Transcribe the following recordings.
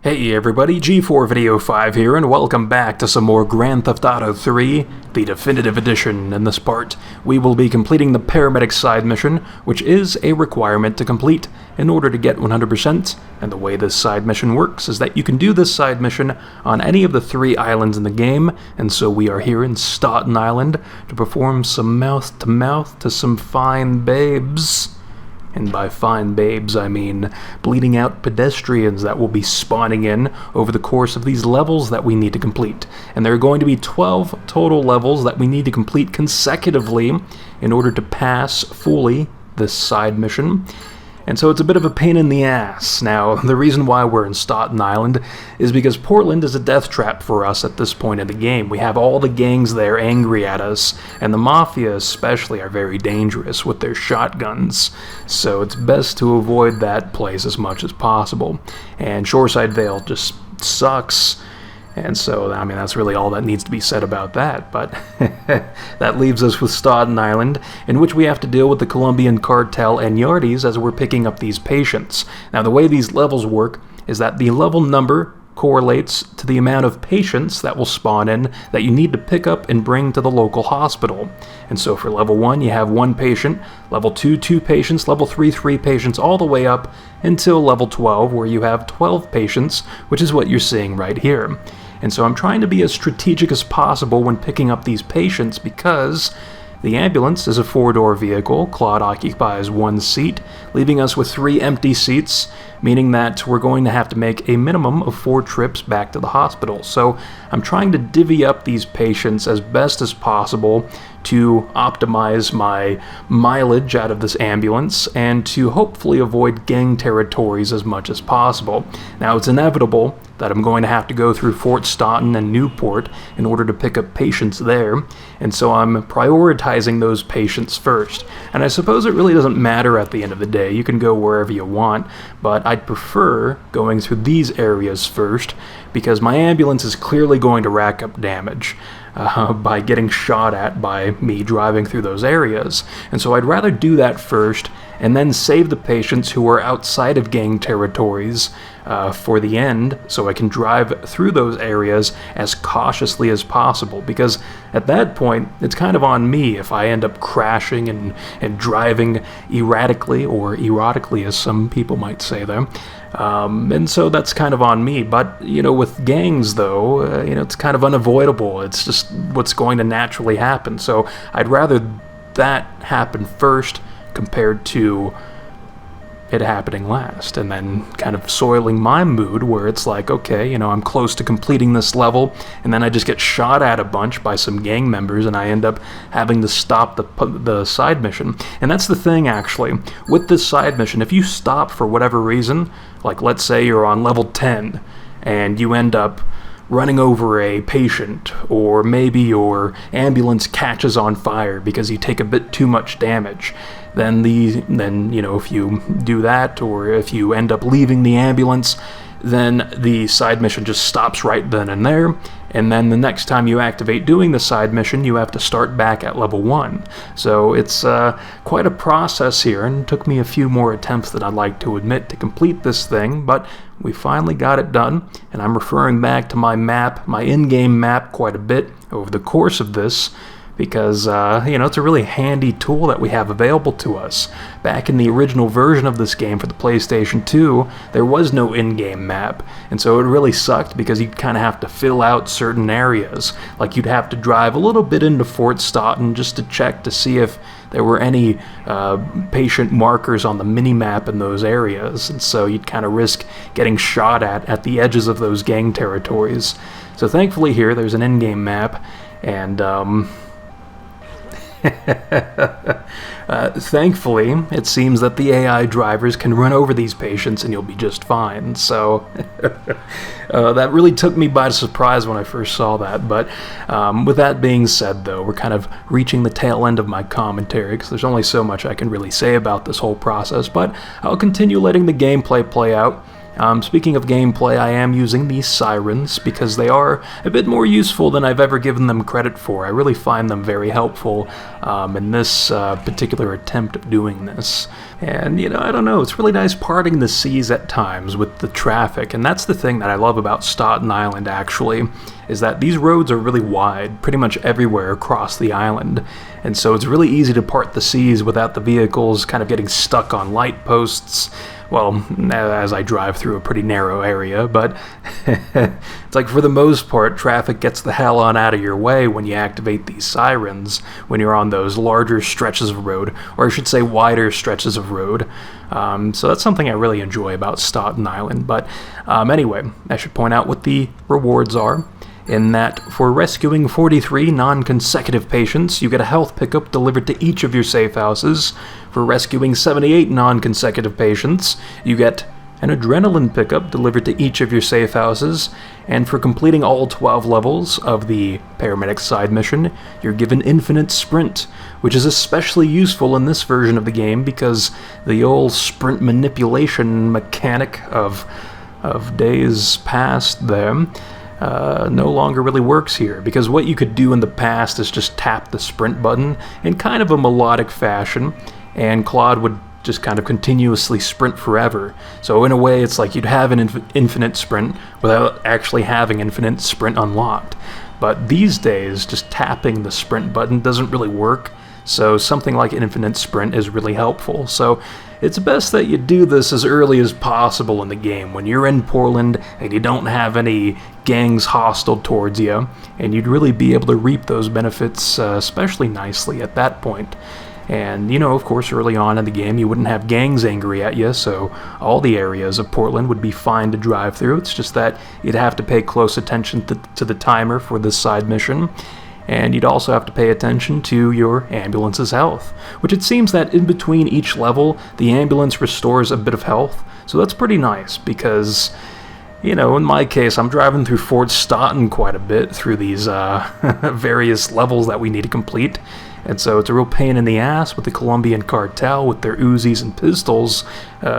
Hey everybody, G4 Video 5 here, and welcome back to some more Grand Theft Auto 3, the Definitive Edition. In this part, we will be completing the Paramedic side mission, which is a requirement to complete in order to get 100%, and the way this side mission works is that you can do this side mission on any of the 3 islands in the game, and so we are here in Staten Island to perform some mouth-to-mouth to some fine babes. And by fine babes, I mean bleeding out pedestrians that will be spawning in over the course of these levels that we need to complete. And there are going to be 12 total levels that we need to complete consecutively in order to pass fully this side mission. And so it's a bit of a pain in the ass. Now, the reason why we're in Staten Island is because Portland is a death trap for us at this point in the game. We have all the gangs there angry at us, and the Mafia especially are very dangerous with their shotguns. So it's best to avoid that place as much as possible. And Shoreside Vale just sucks. And so, I mean, that's really all that needs to be said about that. But that leaves us with Staten Island, in which we have to deal with the Colombian cartel and Yardies as we're picking up these patients. Now, the way these levels work is that the level number correlates to the amount of patients that will spawn in that you need to pick up and bring to the local hospital. And so for level 1, you have 1 patient, level 2, 2 patients, level 3, 3 patients, all the way up until level 12, where you have 12 patients, which is what you're seeing right here. And so I'm trying to be as strategic as possible when picking up these patients because the ambulance is a 4-door vehicle. Claude occupies 1 seat, leaving us with 3 empty seats, meaning that we're going to have to make a minimum of 4 trips back to the hospital. So I'm trying to divvy up these patients as best as possible to optimize my mileage out of this ambulance and to hopefully avoid gang territories as much as possible. Now, it's inevitable that I'm going to have to go through Fort Staunton and Newport in order to pick up patients there, and so I'm prioritizing those patients first. And I suppose it really doesn't matter at the end of the day. You can go wherever you want, but I'd prefer going through these areas first because my ambulance is clearly going to rack up damage by getting shot at by me driving through those areas. And so I'd rather do that first and then save the patients who are outside of gang territories for the end, so I can drive through those areas as cautiously as possible, because at that point, it's kind of on me if I end up crashing and driving erratically, or erotically as some people might say there. And so that's kind of on me. But, you know, with gangs, though, it's kind of unavoidable. It's just what's going to naturally happen. So I'd rather that happen first compared to it happening last, and then kind of soiling my mood where it's like, okay, I'm close to completing this level, and then I just get shot at a bunch by some gang members, and I end up having to stop the side mission. And that's the thing, actually. With this side mission, if you stop for whatever reason, like let's say you're on level 10, and you end up running over a patient, or maybe your ambulance catches on fire because you take a bit too much damage, then if you do that, or if you end up leaving the ambulance, then the side mission just stops right then and there, and then the next time you activate doing the side mission, you have to start back at level 1. So it's quite a process here, and it took me a few more attempts than I'd like to admit to complete this thing, but we finally got it done, and I'm referring back to my map, my in-game map, quite a bit over the course of this, because, it's a really handy tool that we have available to us. Back in the original version of this game for the PlayStation 2, there was no in-game map, and so it really sucked because you'd kind of have to fill out certain areas. Like, you'd have to drive a little bit into Fort Staunton just to check to see if there were any patient markers on the mini-map in those areas, and so you'd kind of risk getting shot at the edges of those gang territories. So thankfully here, there's an in-game map, and thankfully, it seems that the AI drivers can run over these patients and you'll be just fine. So that really took me by surprise when I first saw that. But with that being said, though, we're kind of reaching the tail end of my commentary because there's only so much I can really say about this whole process. But I'll continue letting the gameplay play out Speaking of gameplay, I am using these sirens because they are a bit more useful than I've ever given them credit for. I really find them very helpful in this particular attempt of doing this. And, I don't know, it's really nice parting the seas at times with the traffic, and that's the thing that I love about Staten Island, actually, is that these roads are really wide, pretty much everywhere across the island, and so it's really easy to part the seas without the vehicles kind of getting stuck on light posts. Well, as I drive through a pretty narrow area, but it's like for the most part, traffic gets the hell on out of your way when you activate these sirens when you're on those larger stretches of road, or I should say wider stretches of road. So that's something I really enjoy about Staten Island. But anyway, I should point out what the rewards are. In that, for rescuing 43 non-consecutive patients, you get a health pickup delivered to each of your safe houses. For rescuing 78 non-consecutive patients, you get an adrenaline pickup delivered to each of your safe houses. And for completing all 12 levels of the Paramedic side mission, you're given infinite sprint, which is especially useful in this version of the game because the old sprint manipulation mechanic of days past there no longer really works here, because what you could do in the past is just tap the sprint button in kind of a melodic fashion, and Claude would just kind of continuously sprint forever. So in a way, it's like you'd have an infinite sprint without actually having infinite sprint unlocked. But these days, just tapping the sprint button doesn't really work, so something like infinite sprint is really helpful. So it's best that you do this as early as possible in the game, when you're in Portland and you don't have any gangs hostile towards you, and you'd really be able to reap those benefits especially nicely at that point. And, of course, early on in the game, you wouldn't have gangs angry at you, so all the areas of Portland would be fine to drive through. It's just that you'd have to pay close attention to the timer for this side mission. And you'd also have to pay attention to your ambulance's health, which it seems that in between each level, the ambulance restores a bit of health. So that's pretty nice because, in my case, I'm driving through Fort Staunton quite a bit through these various levels that we need to complete. And so it's a real pain in the ass with the Colombian cartel with their Uzis and pistols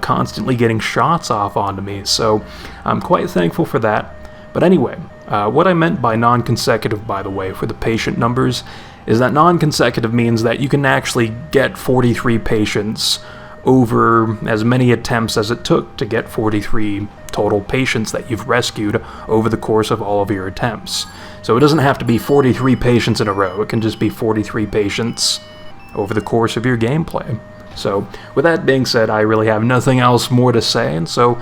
constantly getting shots off onto me. So I'm quite thankful for that. But anyway, what I meant by non-consecutive, by the way, for the patient numbers, is that non-consecutive means that you can actually get 43 patients over as many attempts as it took to get 43 total patients that you've rescued over the course of all of your attempts. So it doesn't have to be 43 patients in a row, it can just be 43 patients over the course of your gameplay. So with that being said, I really have nothing else more to say, and so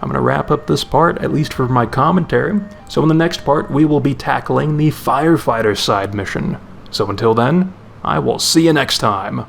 I'm going to wrap up this part, at least for my commentary. So in the next part, we will be tackling the firefighter side mission. So until then, I will see you next time.